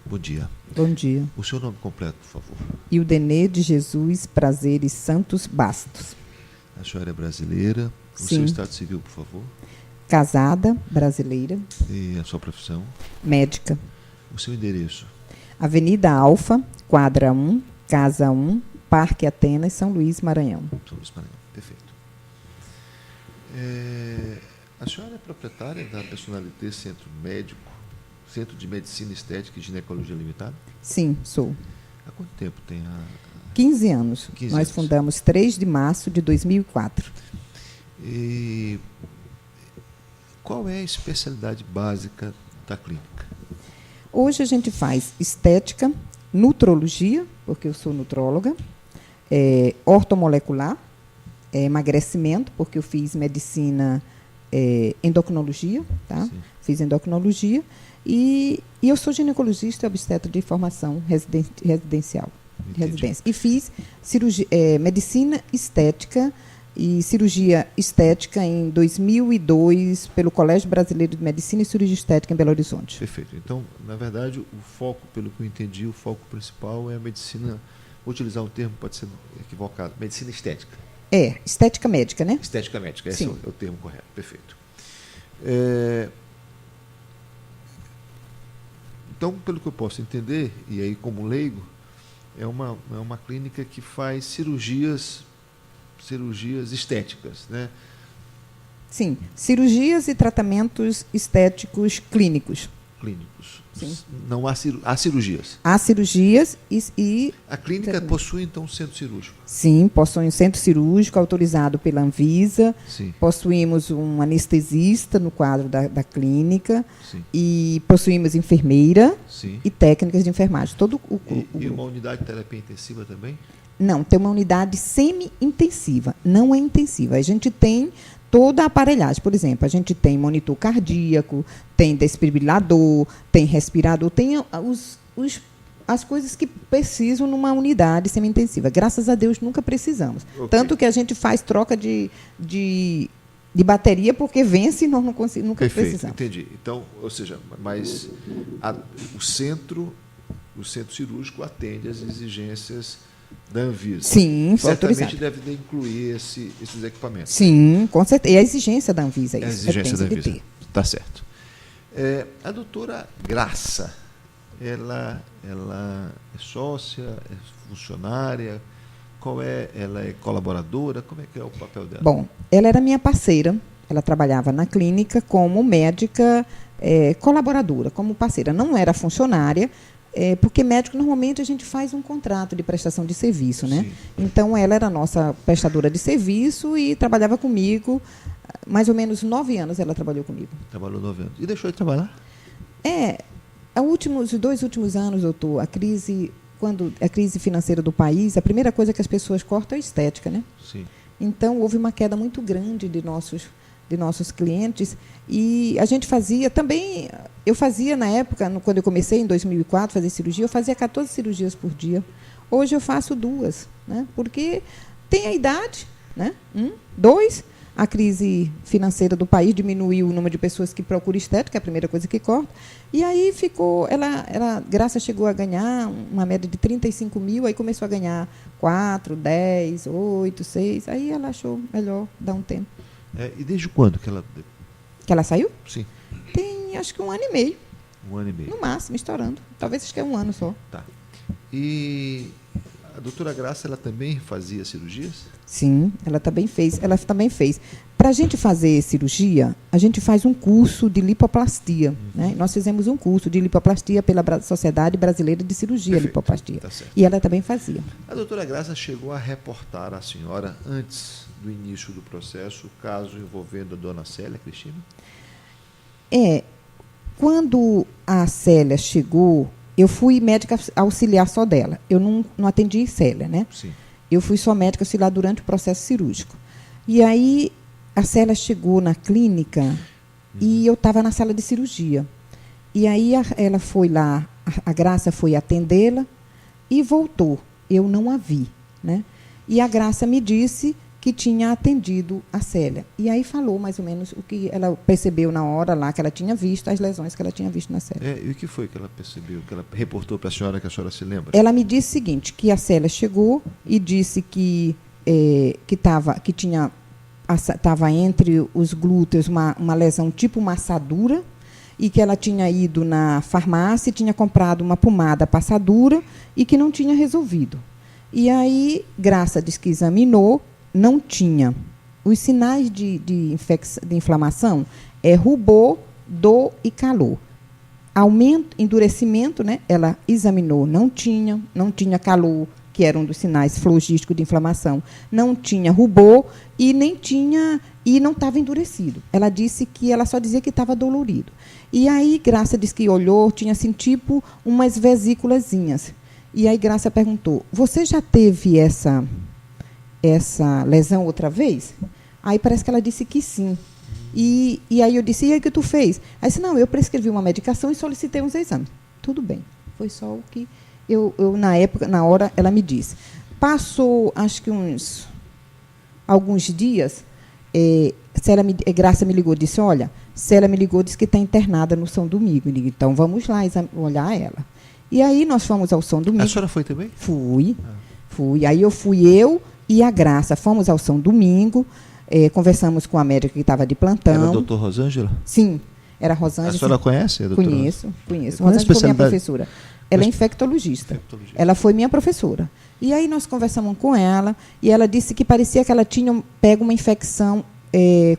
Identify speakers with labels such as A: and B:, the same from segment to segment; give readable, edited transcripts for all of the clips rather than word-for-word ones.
A: Bom dia.
B: Bom dia.
A: O seu nome completo, por favor.
B: Ildenê de Jesus Prazeres Santos Bastos.
A: A senhora é brasileira. O
B: Sim.
A: seu estado civil, por favor.
B: Casada, brasileira.
A: E a sua profissão.
B: Médica.
A: O seu endereço.
B: Avenida Alfa, quadra 1, casa 1, Parque Atenas, São Luís, Maranhão.
A: São Luís, Maranhão. Perfeito. A senhora é proprietária da Personalité Centro Médico, Centro de Medicina Estética e Ginecologia Limitada?
B: Sim, sou.
A: Há quanto tempo tem
B: 15 anos.
A: 15
B: Nós
A: anos.
B: fundamos 3 de março de 2004.
A: E qual é a especialidade básica da clínica?
B: Hoje a gente faz estética, nutrologia, porque eu sou nutróloga, ortomolecular, emagrecimento, porque eu fiz medicina, endocrinologia, tá?
A: Sim.
B: Fiz endocrinologia e eu sou ginecologista e obstetra de formação residencial.
A: Entendi.
B: Residência. E fiz cirurgia, medicina estética e cirurgia estética em 2002 pelo Colégio Brasileiro de Medicina e Cirurgia Estética em Belo Horizonte.
A: Perfeito. Então, na verdade, o foco, pelo que eu entendi, o foco principal é a medicina, vou utilizar um termo, pode ser equivocado, medicina estética.
B: Estética médica, né?
A: Estética médica, esse
B: Sim.
A: é o termo correto. Perfeito. Então, pelo que eu posso entender, e aí como leigo, é uma clínica que faz cirurgias estéticas, né?
B: Sim, cirurgias e tratamentos estéticos clínicos.
A: Clínicos.
B: Sim.
A: Não há cirurgias.
B: Há cirurgias e
A: A clínica possui, então, um centro cirúrgico.
B: sim, possui um centro cirúrgico autorizado pela Anvisa.
A: Sim.
B: Possuímos um anestesista no quadro da clínica.
A: Sim.
B: E possuímos enfermeira
A: Sim.
B: e técnicas de enfermagem. Todo o
A: E
B: grupo.
A: uma unidade de terapia intensiva também?
B: Não, tem uma unidade semi-intensiva, não é intensiva. A gente tem toda a aparelhagem. Por exemplo, a gente tem monitor cardíaco, tem desfibrilador, tem respirador, tem as coisas que precisam numa unidade semi-intensiva. Graças a Deus, nunca precisamos.
A: Ok.
B: Tanto que a gente faz troca de bateria, porque vence e nós nunca
A: Perfeito,
B: precisamos.
A: entendi. Então, ou seja, mas o centro cirúrgico atende às exigências da Anvisa.
B: Sim, foi
A: Certamente
B: autorizado.
A: deve incluir esses equipamentos.
B: Sim, com certeza. É a exigência da Anvisa.
A: É a
B: Isso.
A: exigência da
B: Tem que
A: Anvisa.
B: ter.
A: Tá certo. A doutora Graça, ela é sócia, é funcionária? Ela é colaboradora? Como é que é o papel dela?
B: Bom, ela era minha parceira. Ela trabalhava na clínica como médica colaboradora, como parceira. Não era funcionária, porque médico, normalmente, a gente faz um contrato de prestação de serviço, né?
A: Sim.
B: Então, ela era nossa prestadora de serviço e trabalhava comigo. Mais ou menos 9 anos ela trabalhou comigo.
A: Trabalhou 9 anos. E deixou de trabalhar?
B: Os 2 últimos anos, doutor, quando a crise financeira do país, a primeira coisa que as pessoas cortam é a estética, né?
A: Sim.
B: Então, houve uma queda muito grande de nossos clientes. E a gente fazia também... Eu fazia, na época, quando eu comecei, em 2004, fazer cirurgia, eu fazia 14 cirurgias por dia. Hoje eu faço 2, né? Porque tem a idade, né? 2, a crise financeira do país diminuiu o número de pessoas que procuram estética, é a primeira coisa que corta. E aí ficou... Graça chegou a ganhar uma média de 35 mil, aí começou a ganhar 4, 10, 8, 6. Aí ela achou melhor dar um tempo.
A: E desde quando que ela...
B: Que ela saiu?
A: Sim,
B: Tem, acho que 1 ano e meio,
A: 1 ano e meio.
B: no máximo, estourando. Talvez acho que é 1 ano só.
A: Tá. E a doutora Graça, ela também fazia cirurgias?
B: Sim, ela também fez. Para a gente fazer cirurgia, a gente faz um curso de lipoplastia. Né? Nós fizemos um curso de lipoplastia pela Sociedade Brasileira de Cirurgia
A: Perfeito,
B: Lipoplastia.
A: tá certo.
B: E ela também fazia.
A: A doutora Graça chegou a reportar à senhora, antes do início do processo, o caso envolvendo a dona Célia Cristina?
B: Quando a Célia chegou, eu fui médica auxiliar só dela. Eu não atendi Célia, né?
A: Sim.
B: Eu fui só médica auxiliar durante o processo cirúrgico. E aí, a Célia chegou na clínica e eu estava na sala de cirurgia. E aí, ela foi lá, a Graça foi atendê-la e voltou. Eu não a vi, né? E a Graça me disse que tinha atendido a Célia. E aí falou mais ou menos o que ela percebeu na hora lá, que ela tinha visto, as lesões que ela tinha visto na Célia.
A: E o que foi que ela percebeu, que ela reportou para a senhora, que a senhora se lembra?
B: Ela me disse o seguinte, que a Célia chegou e disse que estava entre os glúteos uma lesão tipo uma assadura, e que ela tinha ido na farmácia e tinha comprado uma pomada passadura e que não tinha resolvido. E aí, Graça disse que examinou, não tinha. Os sinais de inflamação é rubor, dor e calor. Aumento, endurecimento, né? Ela examinou, não tinha calor, que era um dos sinais flogísticos de inflamação, não tinha rubor e não estava endurecido. Ela disse que ela só dizia que estava dolorido. E aí Graça disse que olhou, tinha assim tipo umas vesículazinhas. E aí Graça perguntou: "Você já teve essa lesão outra vez?" Aí parece que ela disse que sim. E aí eu disse: "E aí o que tu fez?" Aí disse: "Não, eu prescrevi uma medicação e solicitei uns exames." Tudo bem. Foi só o que eu na hora, ela me disse. Passou, acho que alguns dias, Graça me ligou e disse: "Olha, Célia me ligou, disse que está internada no São Domingo." Eu digo: "Então vamos lá olhar ela." E aí nós fomos ao São Domingo.
A: A senhora foi também?
B: Fui. Aí eu e a Graça fomos ao São Domingo, conversamos com a médica que estava de plantão.
A: Era a doutora Rosângela?
B: Sim, era a Rosângela.
A: A senhora conhece a doutora?
B: Conheço.
A: Qual é a
B: Rosângela foi minha
A: especialidade?
B: professora. Ela é infectologista. Ela foi minha professora. E aí nós conversamos com ela e ela disse que parecia que ela tinha pego uma infecção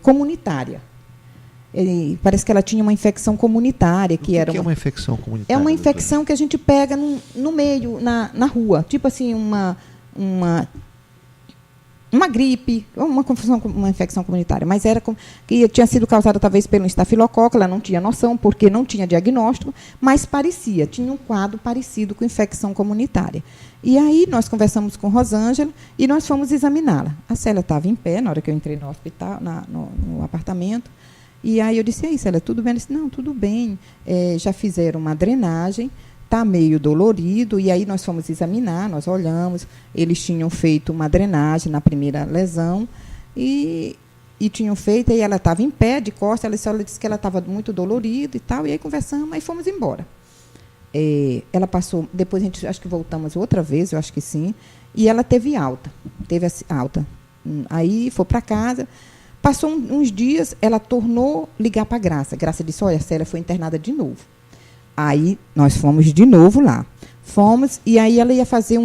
B: comunitária. Parece que ela tinha uma infecção comunitária. Que é
A: uma infecção comunitária?
B: É uma infecção que a gente pega no meio, na rua. Tipo assim, uma gripe, uma infecção comunitária. Mas que tinha sido causada talvez pelo estafilococo, ela não tinha noção, porque não tinha diagnóstico, mas tinha um quadro parecido com infecção comunitária. E aí nós conversamos com Rosângela e nós fomos examiná-la. A Célia estava em pé na hora que eu entrei no hospital, no apartamento. E aí eu disse: "E aí, Célia, tudo bem?" Ela disse: "Não, tudo bem. Já fizeram uma drenagem, está meio dolorido." E aí nós fomos examinar, nós olhamos, eles tinham feito uma drenagem na primeira lesão e tinham feito, e ela estava em pé, de costas, ela disse que ela estava muito dolorida e tal, e aí conversamos, aí fomos embora. Ela passou, depois a gente, acho que voltamos outra vez, eu acho que sim, e ela teve alta. Aí foi para casa. Passou uns dias, ela tornou ligar para a Graça. Graça disse: "Olha, a Célia foi internada de novo." Aí nós fomos de novo lá. E aí ela ia fazer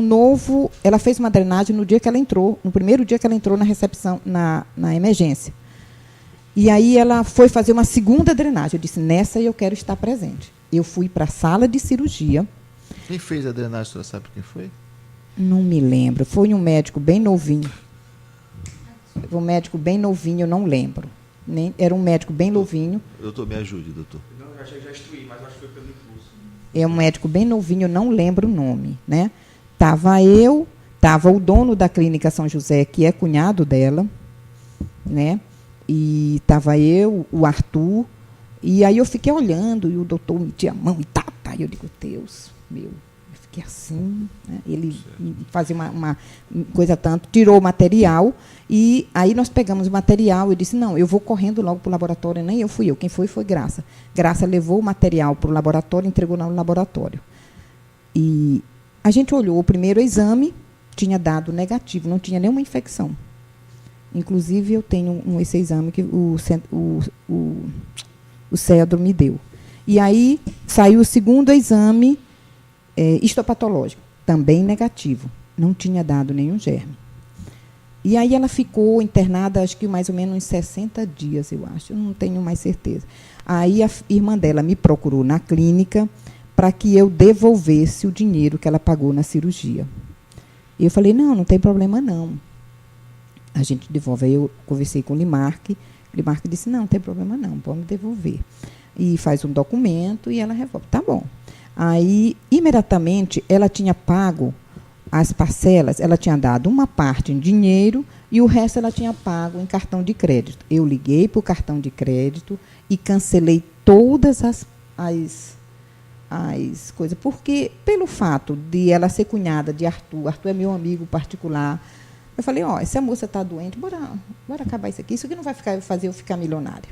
B: ela fez uma drenagem no dia que ela entrou, no primeiro dia que ela entrou na recepção, na emergência. E aí ela foi fazer uma segunda drenagem. Eu disse: "Nessa eu quero estar presente." Eu fui para a sala de cirurgia.
A: Quem fez a drenagem, a senhora sabe quem foi?
B: Não me lembro. Foi um médico bem novinho. Eu não lembro. Era um médico bem novinho.
A: Doutor, me ajude, doutor.
C: Não, já instruí, mas acho que foi pelo impulso.
B: É um médico bem novinho, eu não lembro o nome, né? Estava o dono da clínica São José, que é cunhado dela, né? E estava eu, o Arthur, e aí eu fiquei olhando, e o doutor metia a mão e tá. E eu digo: "Deus, meu." Eu fiquei assim, né? Ele fazia uma coisa tanto, tirou o material, e aí nós pegamos o material. Eu disse: "Não, eu vou correndo logo para o laboratório." Nem eu fui eu, quem foi Graça. Graça levou o material para o laboratório, entregou no laboratório. E a gente olhou o primeiro exame, tinha dado negativo, não tinha nenhuma infecção. Inclusive, eu tenho esse exame que o Cedro me deu. E aí saiu o segundo exame histopatológico, também negativo, não tinha dado nenhum germe. E aí ela ficou internada, acho que mais ou menos uns 60 dias, eu acho, eu não tenho mais certeza. Aí a irmã dela me procurou na clínica para que eu devolvesse o dinheiro que ela pagou na cirurgia. E eu falei: "Não tem problema não. A gente devolve." Aí eu conversei com o Limarque disse: "Não tem problema não, pode devolver." E faz um documento e ela revolve. Tá bom. Aí, imediatamente, ela tinha pago as parcelas, ela tinha dado uma parte em dinheiro e o resto ela tinha pago em cartão de crédito. Eu liguei para o cartão de crédito e cancelei todas as coisas, porque pelo fato de ela ser cunhada de Arthur é meu amigo particular, Eu falei, ó, essa moça está doente, bora acabar isso aqui. Isso aqui não vai fazer eu ficar milionária.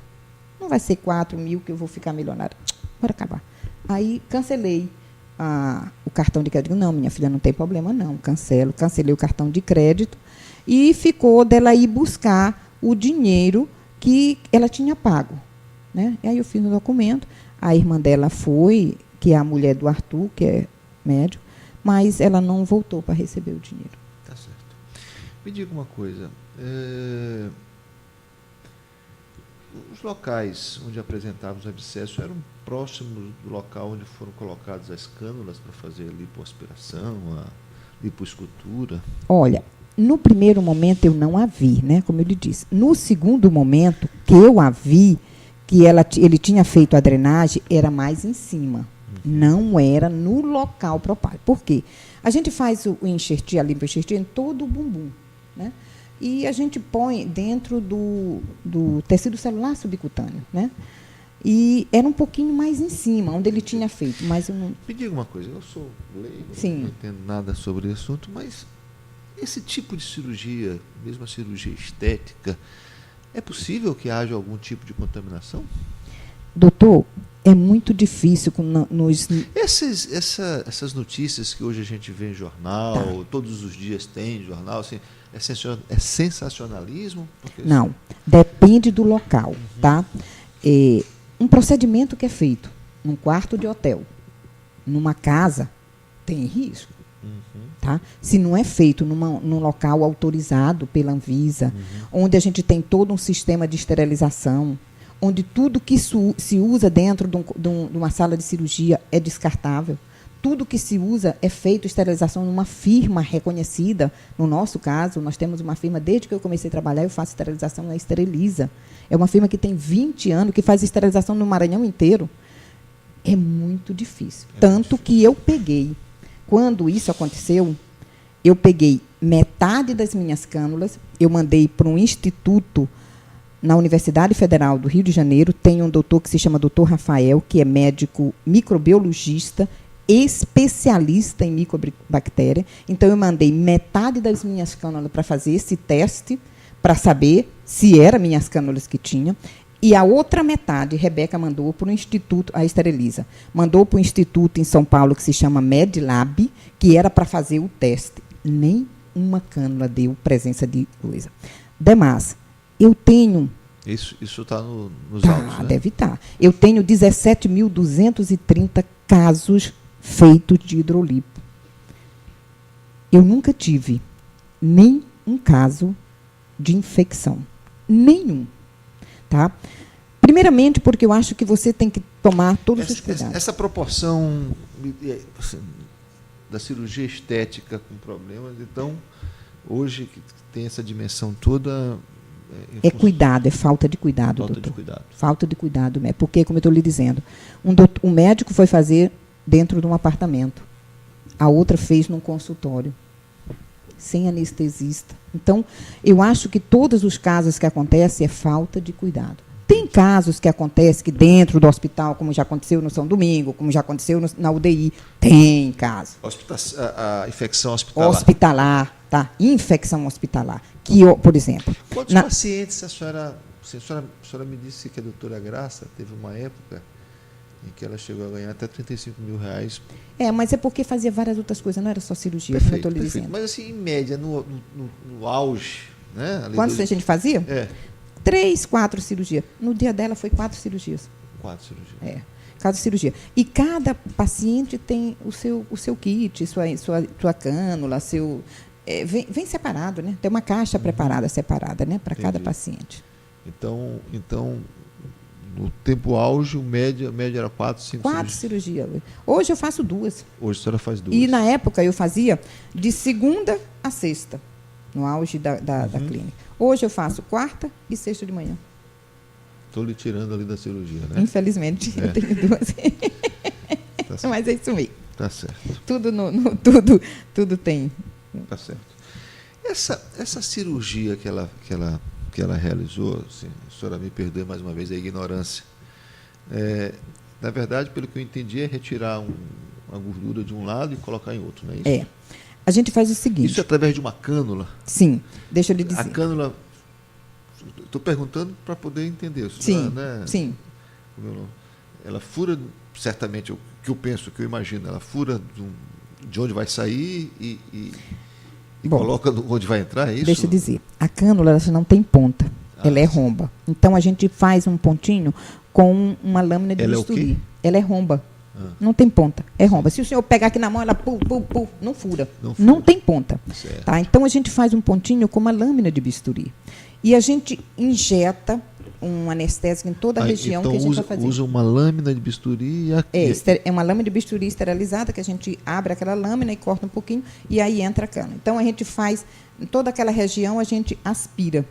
B: Não vai ser 4 mil que eu vou ficar milionária. Bora acabar. Aí cancelei o cartão de crédito. Não, minha filha, não tem problema, não. Cancelei o cartão de crédito e ficou dela ir buscar o dinheiro que ela tinha pago. Né? E aí eu fiz um documento, a irmã dela foi, que é a mulher do Arthur, que é médico, mas ela não voltou para receber o dinheiro.
A: Tá certo. Me diga uma coisa. Os locais onde apresentavam os abscessos eram próximos do local onde foram colocadas as cânulas para fazer a lipoaspiração, a lipoescultura?
B: Olha, no primeiro momento eu não a vi, né, como eu lhe disse. No segundo momento que eu a vi, que ele tinha feito a drenagem, era mais em cima. Não era no local próprio. Por quê? A gente faz o enxertia, a lipoenxertia em todo o bumbum, né? E a gente põe dentro do tecido celular subcutâneo, né? E era um pouquinho mais em cima, onde ele tinha feito. Mas eu não...
A: Me diga uma coisa, eu sou leigo,
B: Sim.
A: não entendo nada sobre o assunto, mas esse tipo de cirurgia, mesmo a cirurgia estética, é possível que haja algum tipo de contaminação?
B: Doutor, é muito difícil nos...
A: Essas notícias que hoje a gente vê em jornal, todos os dias tem jornal, assim, é sensacionalismo? Porque
B: Não, depende do local, tá? Um procedimento que é feito num quarto de hotel, numa casa, tem risco. Tá? Se não é feito num local autorizado pela Anvisa, onde a gente tem todo um sistema de esterilização, onde tudo que se usa dentro de uma sala de cirurgia é descartável, tudo que se usa é feito esterilização numa firma reconhecida. No nosso caso, nós temos uma firma, desde que eu comecei a trabalhar, eu faço esterilização na Esteriliza. É uma firma que tem 20 anos, que faz esterilização no Maranhão inteiro. É muito difícil. Tanto que eu peguei, quando isso aconteceu, eu peguei metade das minhas cânulas, eu mandei para um instituto na Universidade Federal do Rio de Janeiro, tem um doutor que se chama Dr. Rafael, que é médico microbiologista, especialista em micobactéria. Então, eu mandei metade das minhas cânulas para fazer esse teste, para saber se eram minhas cânulas que tinha. E a outra metade, Rebeca mandou para o Instituto, a Esteriliza, mandou para o Instituto em São Paulo, que se chama MedLab, que era para fazer o teste. Nem uma cânula deu presença de coisa. Demais, eu tenho...
A: Isso está nos autos, né?
B: Deve estar. Eu tenho 17.230 casos feitos de hidrolipo. Eu nunca tive nem um caso de infecção. Nenhum. Tá? Primeiramente, porque eu acho que você tem que tomar todos os cuidados.
A: Essa proporção assim, da cirurgia estética com problemas, então, hoje que tem essa dimensão toda...
B: É cuidado, é falta de cuidado,
A: falta
B: doutor.
A: De cuidado.
B: Falta de cuidado, porque, como eu estou lhe dizendo, um médico foi fazer dentro de um apartamento, a outra fez num consultório, sem anestesista. Então, eu acho que todos os casos que acontecem é falta de cuidado. Tem casos que acontecem que dentro do hospital, como já aconteceu no São Domingo, como já aconteceu na UDI, tem caso.
A: A infecção hospitalar.
B: Hospitalar, tá? Infecção hospitalar. Que, por exemplo...
A: Quantos pacientes a senhora me disse que a doutora Graça teve uma época em que ela chegou a ganhar até R$35 mil.
B: Mas é porque fazia várias outras coisas, não era só cirurgia,
A: Perfeito,
B: como eu estou lhe dizendo.
A: Mas, assim, em média, no auge... Né,
B: quantos a gente fazia? 3, 4 cirurgias. No dia dela foi 4 cirurgias.
A: 4 cirurgias.
B: Cada cirurgia. E cada paciente tem o seu kit, sua cânula, seu... vem separado, né? Tem uma caixa preparada, separada, né? Para cada paciente.
A: Então, no tempo auge, a média era 4, 5
B: 4 cirurgias. Hoje eu faço 2.
A: Hoje a senhora faz 2.
B: E na época eu fazia de segunda a sexta, no auge da clínica. Hoje eu faço quarta e sexta de manhã.
A: Estou lhe tirando ali da cirurgia, né?
B: Infelizmente, eu tenho 2.
A: Tá
B: mas é isso mesmo.
A: Tá certo.
B: Tudo tem.
A: Tá certo. Essa cirurgia que ela realizou, assim, a senhora me perdoe mais uma vez a ignorância, na verdade, pelo que eu entendi, é retirar uma gordura de um lado e colocar em outro, não é isso?
B: A gente faz o seguinte.
A: Isso é através de uma cânula?
B: Sim, deixa eu lhe dizer.
A: A cânula... Estou perguntando para poder entender.
B: Sim,
A: né?
B: sim.
A: Ela fura, certamente, o que eu penso, o que eu imagino, ela fura de onde vai sair e
B: Bom,
A: coloca onde vai entrar, é isso?
B: Deixa eu dizer. A cânula ela não tem ponta, ela é romba. Então, a gente faz um pontinho com uma lâmina de
A: Ela
B: bisturi.
A: é o quê?
B: Ela é romba. Não tem ponta, é romba. Se o senhor pegar aqui na mão, ela não fura. Não tem ponta. Tá? Então, a gente faz um pontinho com uma lâmina de bisturi. E a gente injeta um anestésico em toda a região
A: então
B: que a gente vai fazer.
A: Usa uma lâmina de bisturi
B: É uma lâmina de bisturi esterilizada, que a gente abre aquela lâmina e corta um pouquinho, e aí entra a cana. Então, a gente faz, em toda aquela região, a gente aspira.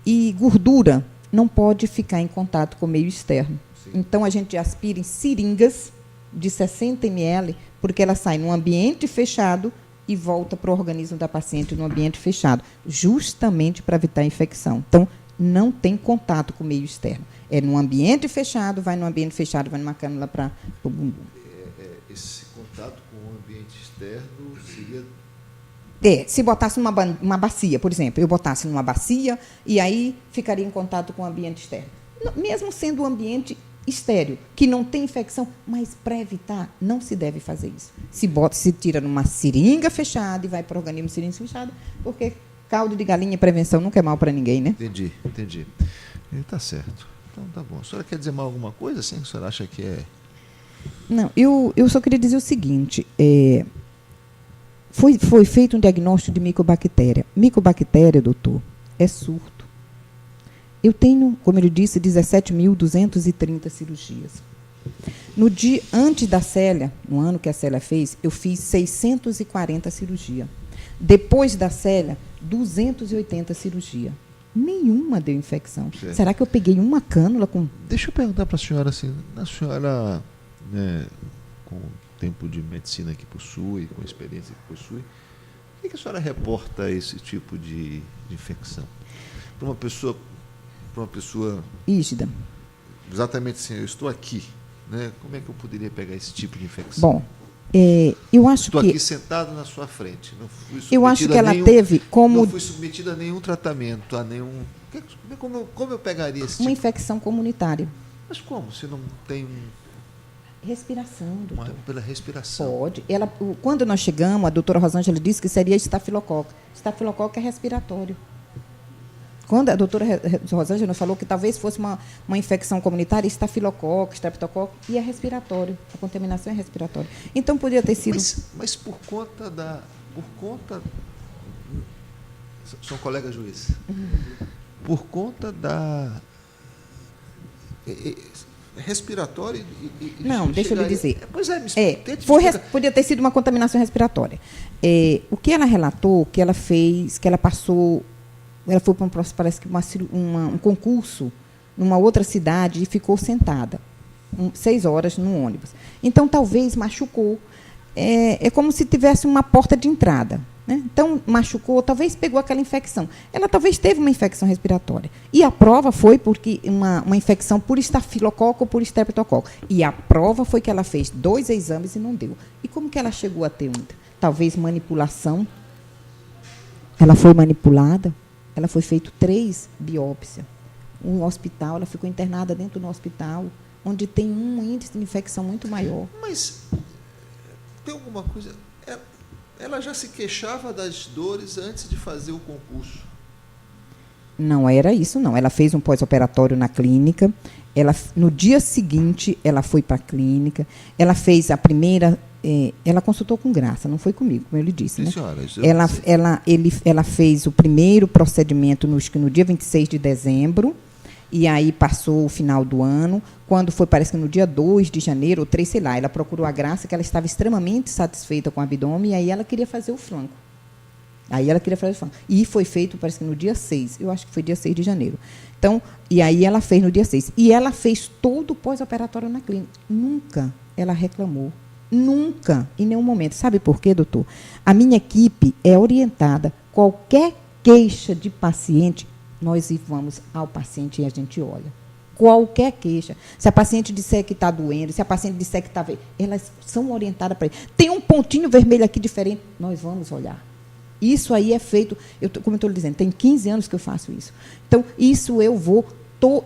B: E gordura não pode ficar em contato com o meio externo. Sim. Então, a gente aspira em seringas de 60 ml, porque ela sai num ambiente fechado e volta para o organismo da paciente no ambiente fechado, justamente para evitar a infecção. Então, não tem contato com o meio externo. É num ambiente fechado, vai num ambiente fechado, vai numa cânula para o bumbum.
A: Esse contato com o ambiente externo seria...
B: Se botasse uma bacia, por exemplo, eu botasse numa bacia e aí ficaria em contato com o ambiente externo. Mesmo sendo um ambiente estéril, que não tem infecção, mas para evitar, não se deve fazer isso. Se tira numa seringa fechada e vai para o organismo seringa fechada, porque caldo de galinha e prevenção nunca é mal para ninguém, né?
A: Entendi. Está certo. Então, tá bom. A senhora quer dizer mais alguma coisa? Assim, a senhora acha que é...
B: Não, eu só queria dizer o seguinte, foi feito um diagnóstico de micobactéria. Micobactéria, doutor, é surto. Eu tenho, como ele disse, 17.230 cirurgias. No dia antes da Célia, no ano que a Célia fez, eu fiz 640 cirurgias. Depois da Célia, 280 cirurgias. Nenhuma deu infecção.
A: Certo.
B: Será que eu peguei uma cânula com...
A: Deixa eu perguntar para a senhora assim, a senhora, né, com o tempo de medicina que possui, com a experiência que possui, por que a senhora reporta esse tipo de infecção? Para uma pessoa
B: rígida.
A: Exatamente assim, eu estou aqui, né? Como é que eu poderia pegar esse tipo de infecção?
B: Bom, eu acho
A: estou
B: que...
A: aqui sentado na sua frente. Não fui
B: eu acho que ela teve como...
A: Não fui submetida a nenhum tratamento, a nenhum... Como eu pegaria esse tipo?
B: Uma infecção comunitária.
A: Mas como? Se não tem
B: respiração, doutor.
A: Pela respiração.
B: Pode. Quando nós chegamos, a doutora Rosângela disse que seria estafilococo. Estafilococo é respiratório. Quando a doutora Rosângela falou que talvez fosse uma infecção comunitária, estafilococo, streptococo, e é respiratório. A contaminação é respiratória. Então, podia ter sido...
A: Mas por conta... São colegas juízes. Por conta da... respiratório e
B: não, deixa eu lhe dizer.
A: Pois
B: podia ter sido uma contaminação respiratória. O que ela relatou, que ela fez, que ela passou... Ela foi para parece que um concurso numa outra cidade e ficou sentada 6 horas no ônibus. Então, talvez machucou. É como se tivesse uma porta de entrada. Né? Então, machucou, talvez pegou aquela infecção. Ela talvez teve uma infecção respiratória. E a prova foi porque uma infecção por estafilococo ou por streptococo. E a prova foi que ela fez 2 exames e não deu. E como que ela chegou a ter talvez manipulação? Ela foi manipulada. Ela foi feito 3 biópsias. Um hospital, ela ficou internada dentro do hospital, onde tem um índice de infecção muito maior.
A: Mas tem alguma coisa... Ela já se queixava das dores antes de fazer o concurso?
B: Não era isso, não. Ela fez um pós-operatório na clínica. No dia seguinte, ela foi para a clínica. Ela fez a primeira... ela consultou com Graça, não foi comigo, como eu lhe disse. Né?
A: Senhora,
B: ela fez o primeiro procedimento no dia 26 de dezembro, e aí passou o final do ano. Quando foi, parece que no dia 2 de janeiro, ou 3, sei lá, ela procurou a Graça, que ela estava extremamente satisfeita com o abdômen, e aí ela queria fazer o flanco. E foi feito, parece que no dia 6, eu acho que foi dia 6 de janeiro. Então, e aí ela fez no dia 6. E ela fez todo o pós-operatório na clínica. Nunca ela reclamou. Nunca, em nenhum momento. Sabe por quê, doutor? A minha equipe é orientada. Qualquer queixa de paciente, nós vamos ao paciente e a gente olha. Qualquer queixa. Se a paciente disser que está doendo, se a paciente disser que está... Elas são orientadas para isso. Tem um pontinho vermelho aqui diferente, nós vamos olhar. Isso aí é feito, como eu estou lhe dizendo, tem 15 anos que eu faço isso. Então, isso eu vou...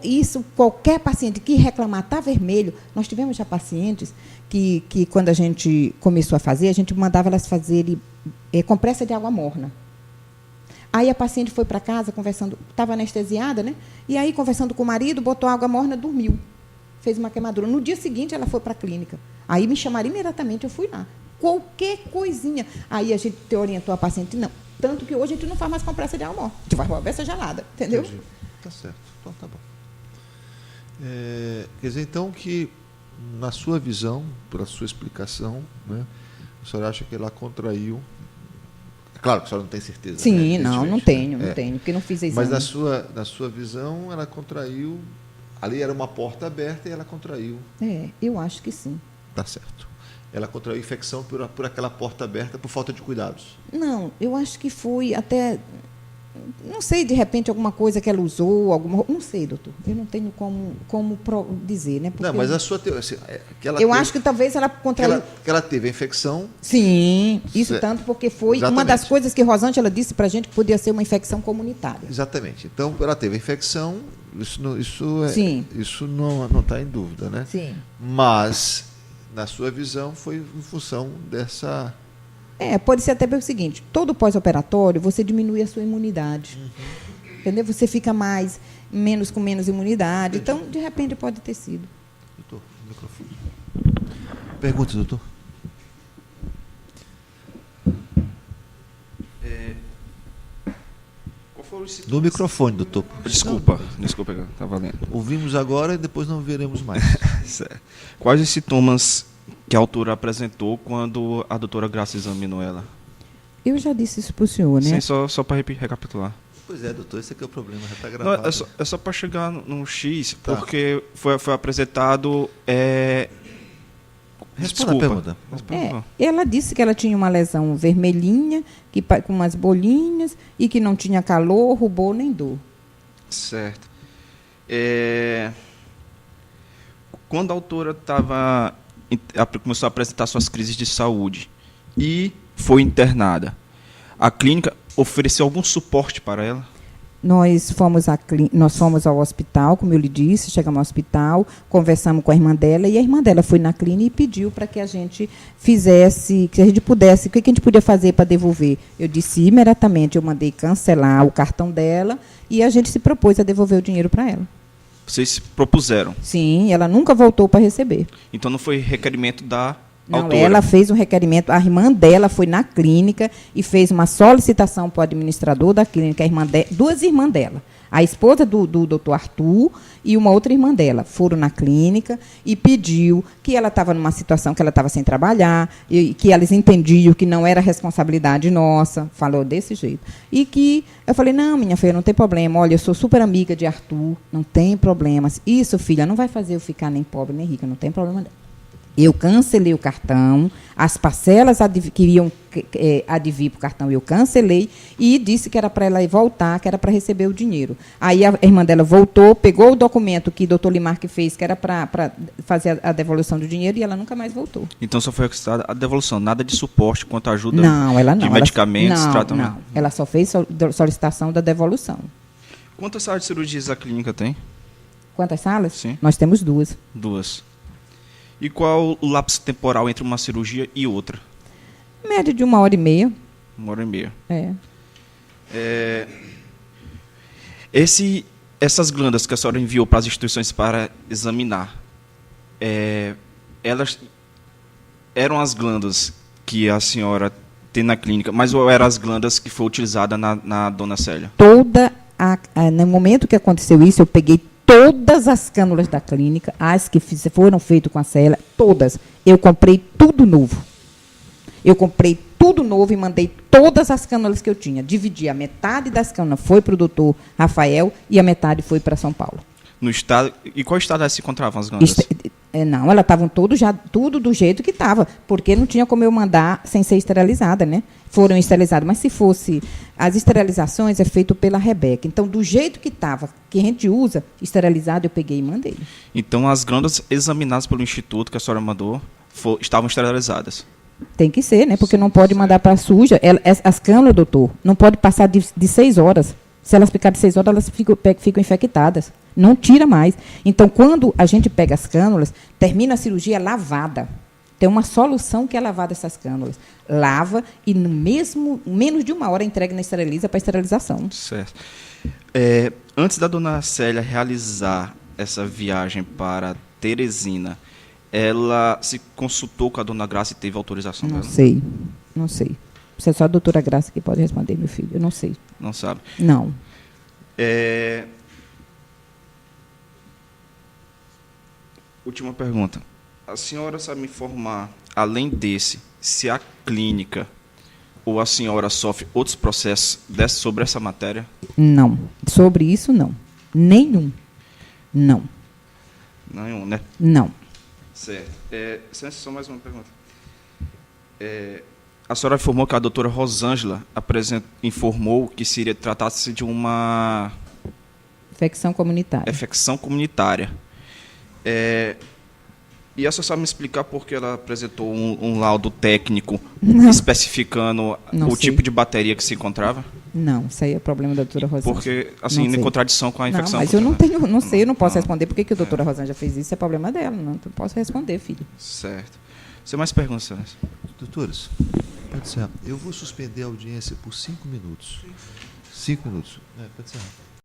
B: Isso, qualquer paciente que reclamar está vermelho, nós tivemos já pacientes que quando a gente começou a fazer, a gente mandava elas fazerem compressa de água morna. Aí a paciente foi para casa conversando, estava anestesiada, né? E aí, conversando com o marido, botou água morna, dormiu. Fez uma queimadura. No dia seguinte, ela foi para a clínica. Aí me chamaram imediatamente, eu fui lá. Qualquer coisinha. Aí a gente orientou a paciente, não. Tanto que hoje a gente não faz mais compressa de água morna. A gente faz uma compressa gelada, entendeu?
A: Entendi. Tá certo. Então, tá bom. Quer dizer, então, que, na sua visão, para a sua explicação, né, a senhora acha que ela contraiu... Claro que a senhora não tem certeza.
B: Sim,
A: né?
B: não tenho, porque não fiz exame.
A: Mas na sua visão, ela contraiu... Ali era uma porta aberta e ela contraiu.
B: Eu acho que sim.
A: Tá certo. Ela contraiu infecção por aquela porta aberta por falta de cuidados.
B: Não, eu acho que foi até... Não sei, de repente, alguma coisa que ela usou, não sei, doutor. Eu não tenho como dizer, né? Porque
A: não, mas a sua teoria...
B: acho que talvez ela contraiu...
A: Que ela teve a infecção...
B: Sim, isso tanto porque foi
A: Exatamente.
B: Uma das coisas que Rosângela disse para a gente que podia ser uma infecção comunitária.
A: Exatamente. Então, ela teve a infecção,
B: Sim.
A: Isso não está em dúvida, né?
B: Sim.
A: Mas, na sua visão, foi em função dessa...
B: Pode ser até pelo seguinte, todo pós-operatório você diminui a sua imunidade. Entendeu? Você fica com menos imunidade.
A: Entendi.
B: Então, de repente, pode ter sido.
A: Doutor, microfone. Pergunta, doutor.
C: Qual foram os
A: No microfone, doutor.
D: Desculpa, estava lendo.
A: Ouvimos agora e depois não veremos mais.
D: Quais os sintomas que a autora apresentou quando a doutora Graça examinou ela?
B: Eu já disse isso para o senhor, né?
D: Sim, só para recapitular.
A: Pois é, doutor, esse aqui é o problema, já está
D: Não,
A: gravado.
D: é só para chegar no X,
A: Tá.
D: porque foi apresentado...
A: Responda a pergunta.
B: Ela disse que ela tinha uma lesão vermelhinha, com umas bolinhas, e que não tinha calor, rubor nem dor.
D: Certo. Quando a autora começou a apresentar suas crises de saúde e foi internada, a clínica ofereceu algum suporte para ela?
B: Nós fomos ao hospital, como eu lhe disse, chegamos ao hospital, conversamos com a irmã dela, e a irmã dela foi na clínica e pediu para que a gente fizesse, que a gente pudesse, o que a gente podia fazer para devolver. Eu disse imediatamente, eu mandei cancelar o cartão dela e a gente se propôs a devolver o dinheiro para ela.
D: Vocês se propuseram?
B: Sim, ela nunca voltou para receber.
D: Então não foi requerimento da
B: Não,
D: autora?
B: ela fez um requerimento, a irmã dela foi na clínica e fez uma solicitação para o administrador da clínica, duas irmãs dela. A esposa do doutor Arthur e uma outra irmã dela foram na clínica e pediu que ela estava numa situação que ela estava sem trabalhar, e que eles entendiam que não era responsabilidade nossa, falou desse jeito. E que eu falei, não, minha filha, não tem problema, olha, eu sou super amiga de Arthur, não tem problema. Isso, filha, não vai fazer eu ficar nem pobre nem rica, não tem problema não. Eu cancelei o cartão, as parcelas que iam advir para o cartão eu cancelei e disse que era para ela ir voltar, que era para receber o dinheiro. Aí a irmã dela voltou, pegou o documento que o doutor Limarque fez, que era para fazer a devolução do dinheiro, e ela nunca mais voltou.
D: Então só foi a devolução, nada de suporte quanto à ajuda
B: de
D: medicamentos, tratamento?
B: Não, ela só fez solicitação da devolução.
D: Quantas salas de cirurgias a clínica tem?
B: Quantas salas?
D: Sim.
B: Nós temos 2.
D: 2. E qual o lapso temporal entre uma cirurgia e outra?
B: Média de 1h30.
D: 1h30.
B: É.
D: Essas glândulas que a senhora enviou para as instituições para examinar, elas eram as glândulas que a senhora tem na clínica, mas ou eram as glândulas que foi utilizada na dona Célia?
B: No momento que aconteceu isso, eu peguei todas as cânulas da clínica, as que foram feitas com a Célia, todas. Eu comprei tudo novo. E mandei todas as cânulas que eu tinha. Dividi, a metade das cânulas foi para o doutor Rafael e a metade foi para São Paulo.
D: No estado, e qual estado elas se encontravam, as glândulas?
B: Não, elas estavam tudo do jeito que estava, porque não tinha como eu mandar sem ser esterilizada, né? Foram esterilizadas, mas se fosse... As esterilizações é feito pela Rebeca. Então, do jeito que estava, que a gente usa, esterilizado, eu peguei e mandei.
D: Então, as glândulas examinadas pelo instituto que a senhora mandou estavam esterilizadas.
B: Tem que ser, né? Porque não pode mandar para suja. As cânulas, doutor, não pode passar de 6 horas. Se elas ficarem de 6 horas, elas ficam infectadas. Não tira mais. Então, quando a gente pega as cânulas, termina a cirurgia lavada. Tem uma solução que é lavar essas cânulas. Lava e, menos de 1 hora, entrega na esteriliza para esterilização.
D: Certo. Antes da dona Célia realizar essa viagem para Teresina, ela se consultou com a dona Graça e teve autorização dela?
B: Não sei. Isso é só a doutora Graça que pode responder, meu filho. Eu não sei.
D: Não sabe?
B: Não.
D: Última pergunta. A senhora sabe me informar, além desse, se a clínica ou a senhora sofre outros processos sobre essa matéria?
B: Não. Sobre isso, não. Nenhum. Não.
D: Nenhum, né?
B: Não.
D: Certo. Só mais uma pergunta. A senhora informou que a doutora Rosângela informou que tratasse de uma...
B: Infecção comunitária.
D: Infecção comunitária. E a senhora sabe me explicar por que ela apresentou um laudo técnico especificando o tipo de bateria que se encontrava?
B: Não, isso aí é problema da doutora Rosângela.
D: Porque, assim, em contradição com a infecção.
B: Não, mas eu não sei, eu não posso responder. Por que a doutora Rosângela fez isso? É problema dela. Não posso responder, filho.
D: Certo. Você mais perguntas, senhora?
A: Doutores, pode ser. Eu vou suspender a audiência por 5 minutos. 5 minutos. Pode ser.